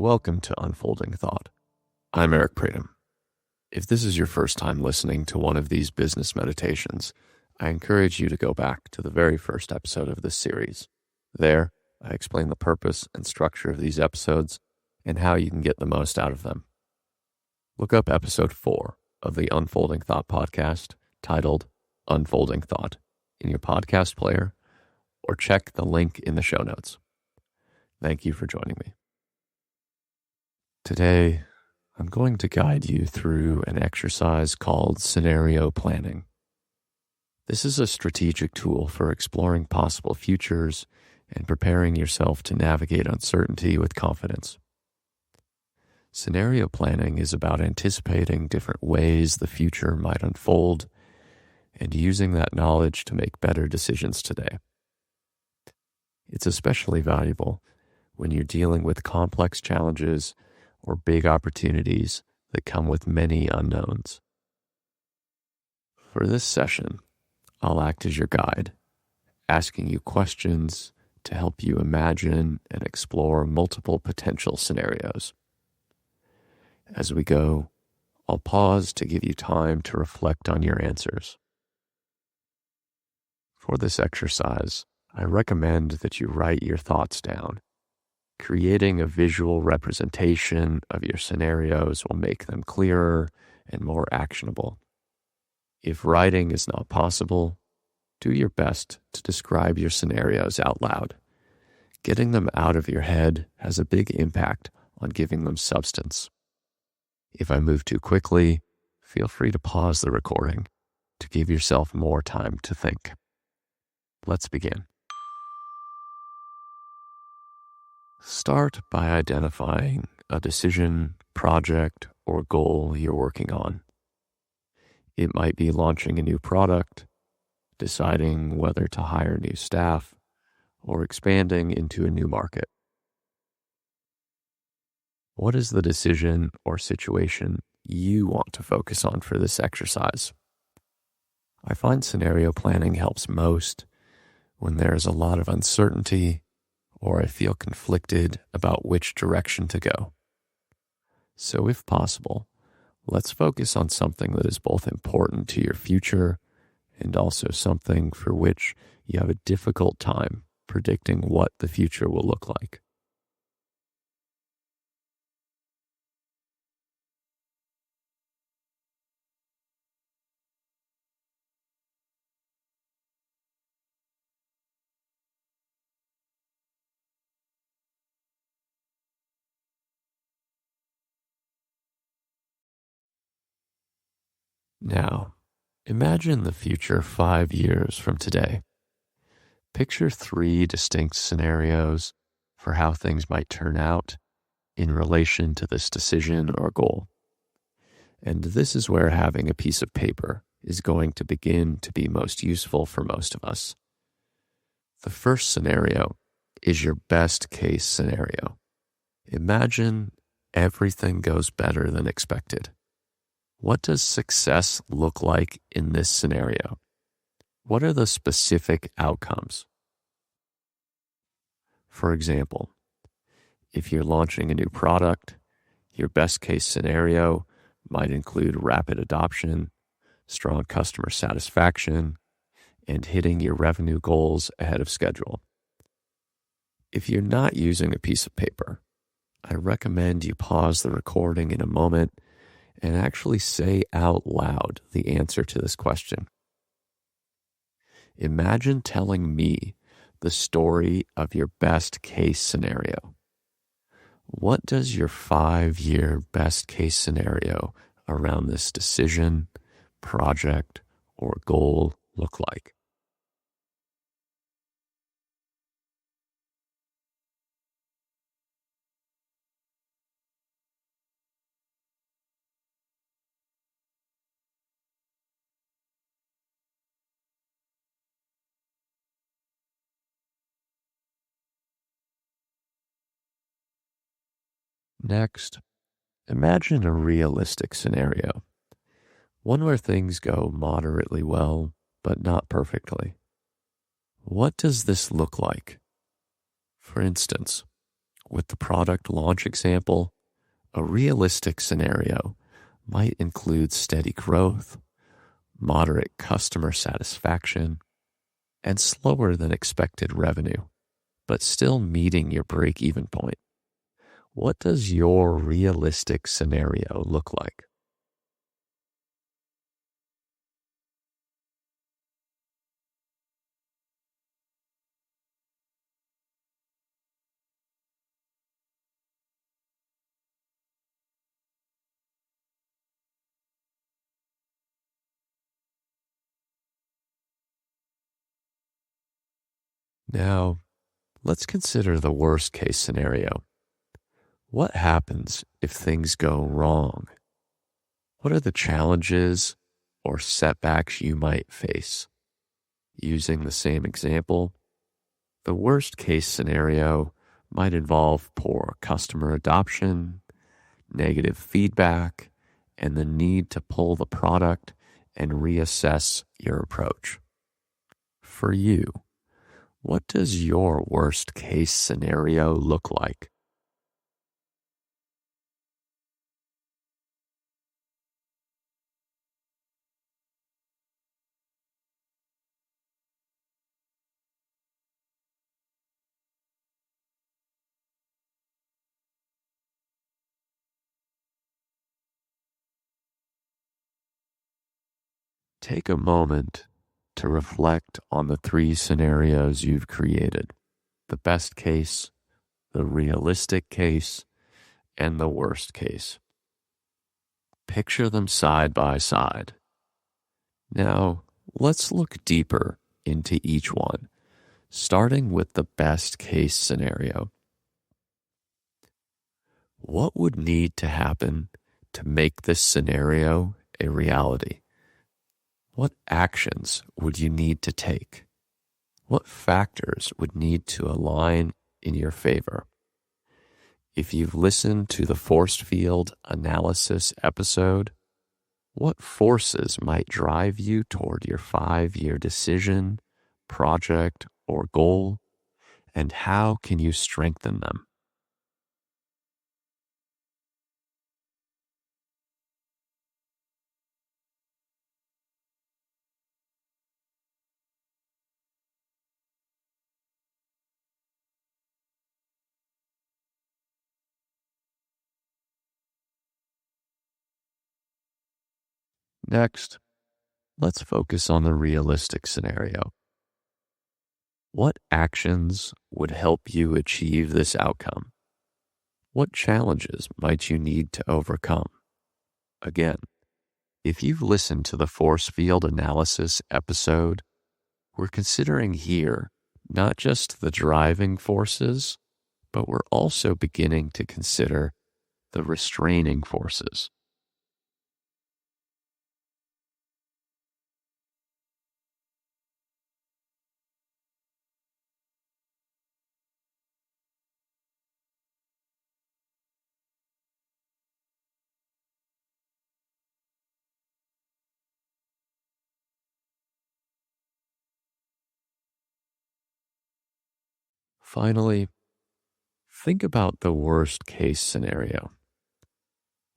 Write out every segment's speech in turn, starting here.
Welcome to Unfolding Thought. I'm Eric Pratum. If this is your first time listening to one of these business meditations, I encourage you to go back to the very first episode of this series. There, I explain the purpose and structure of these episodes and how you can get the most out of them. Look up episode 4 of the Unfolding Thought podcast titled Unfolding Thought in your podcast player or check the link in the show notes. Thank you for joining me. Today, I'm going to guide you through an exercise called scenario planning. This is a strategic tool for exploring possible futures and preparing yourself to navigate uncertainty with confidence. Scenario planning is about anticipating different ways the future might unfold and using that knowledge to make better decisions today. It's especially valuable when you're dealing with complex challenges or big opportunities that come with many unknowns. For this session, I'll act as your guide, asking you questions to help you imagine and explore multiple potential scenarios. As we go, I'll pause to give you time to reflect on your answers. For this exercise, I recommend that you write your thoughts down. Creating a visual representation of your scenarios will make them clearer and more actionable. If writing is not possible, do your best to describe your scenarios out loud. Getting them out of your head has a big impact on giving them substance. If I move too quickly, feel free to pause the recording to give yourself more time to think. Let's begin. Start by identifying a decision, project, or goal you're working on. It might be launching a new product, deciding whether to hire new staff, or expanding into a new market. What is the decision or situation you want to focus on for this exercise? I find scenario planning helps most when there's a lot of uncertainty or I feel conflicted about which direction to go. So if possible, let's focus on something that is both important to your future and also something for which you have a difficult time predicting what the future will look like. Now, imagine the future 5 years from today. Picture 3 distinct scenarios for how things might turn out in relation to this decision or goal. And this is where having a piece of paper is going to begin to be most useful for most of us. The first scenario is your best case scenario. Imagine everything goes better than expected. What does success look like in this scenario? What are the specific outcomes? For example, if you're launching a new product, your best case scenario might include rapid adoption, strong customer satisfaction, and hitting your revenue goals ahead of schedule. If you're not using a piece of paper, I recommend you pause the recording in a moment and actually say out loud the answer to this question. Imagine telling me the story of your best case scenario. What does your 5-year best case scenario around this decision, project, or goal look like? Next, imagine a realistic scenario, one where things go moderately well, but not perfectly. What does this look like? For instance, with the product launch example, a realistic scenario might include steady growth, moderate customer satisfaction, and slower than expected revenue, but still meeting your break even point. What does your realistic scenario look like? Now, let's consider the worst case scenario. What happens if things go wrong? What are the challenges or setbacks you might face? Using the same example, the worst case scenario might involve poor customer adoption, negative feedback, and the need to pull the product and reassess your approach. For you, what does your worst case scenario look like? Take a moment to reflect on the three scenarios you've created: the best case, the realistic case, and the worst case. Picture them side by side. Now, let's look deeper into each one, starting with the best case scenario. What would need to happen to make this scenario a reality? What actions would you need to take? What factors would need to align in your favor? If you've listened to the force field analysis episode, what forces might drive you toward your 5-year decision, project, or goal, and how can you strengthen them? Next, let's focus on the realistic scenario. What actions would help you achieve this outcome? What challenges might you need to overcome? Again, if you've listened to the force field analysis episode, we're considering here not just the driving forces, but we're also beginning to consider the restraining forces. Finally, think about the worst case scenario.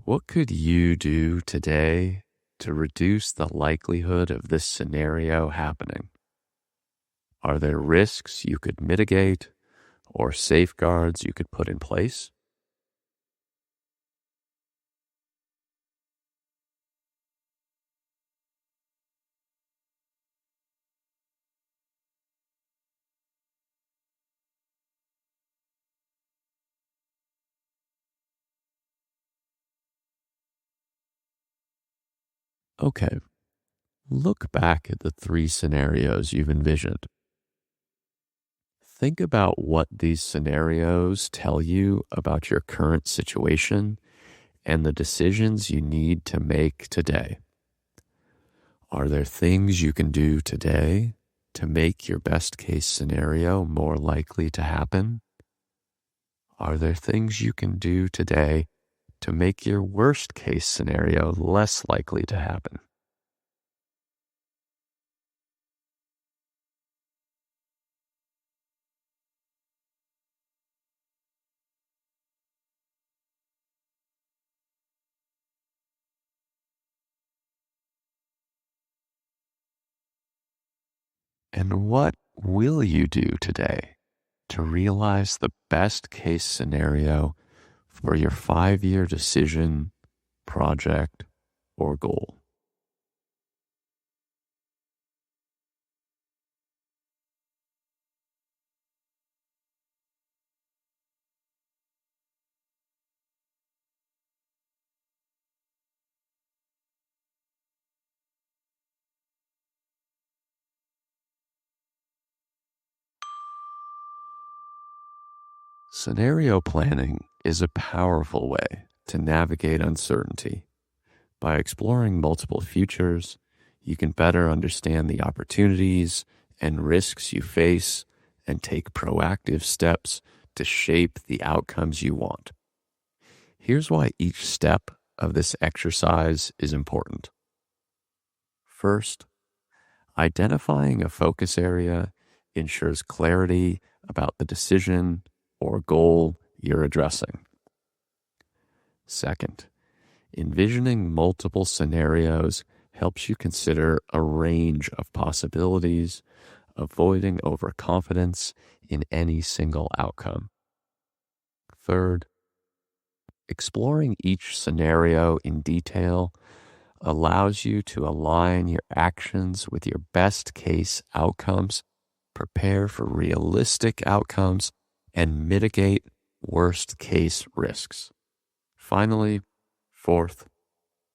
What could you do today to reduce the likelihood of this scenario happening? Are there risks you could mitigate or safeguards you could put in place? Okay, look back at the three scenarios you've envisioned. Think about what these scenarios tell you about your current situation and the decisions you need to make today. Are there things you can do today to make your best case scenario more likely to happen? Are there things you can do today to make your worst case scenario less likely to happen? And what will you do today to realize the best case scenario for your 5-year decision, project, or goal? Scenario planning is a powerful way to navigate uncertainty. By exploring multiple futures, you can better understand the opportunities and risks you face and take proactive steps to shape the outcomes you want. Here's why each step of this exercise is important. First, identifying a focus area ensures clarity about the decision or goal you're addressing. Second, envisioning multiple scenarios helps you consider a range of possibilities, avoiding overconfidence in any single outcome. Third, exploring each scenario in detail allows you to align your actions with your best case outcomes, prepare for realistic outcomes, and mitigate worst case risks. Finally, fourth,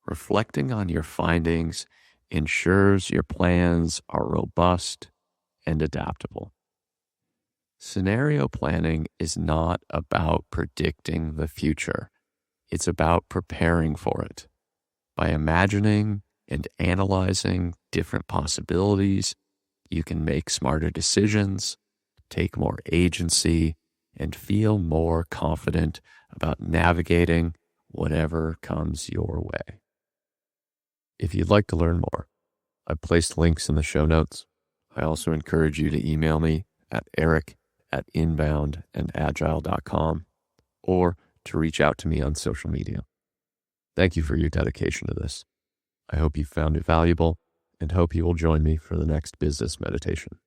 reflecting on your findings ensures your plans are robust and adaptable. Scenario planning is not about predicting the future. It's about preparing for it. By imagining and analyzing different possibilities, you can make smarter decisions, take more agency, and feel more confident about navigating whatever comes your way. If you'd like to learn more, I've placed links in the show notes. I also encourage you to email me at eric@inboundandagile.com or to reach out to me on social media. Thank you for your dedication to this. I hope you found it valuable and hope you will join me for the next business meditation.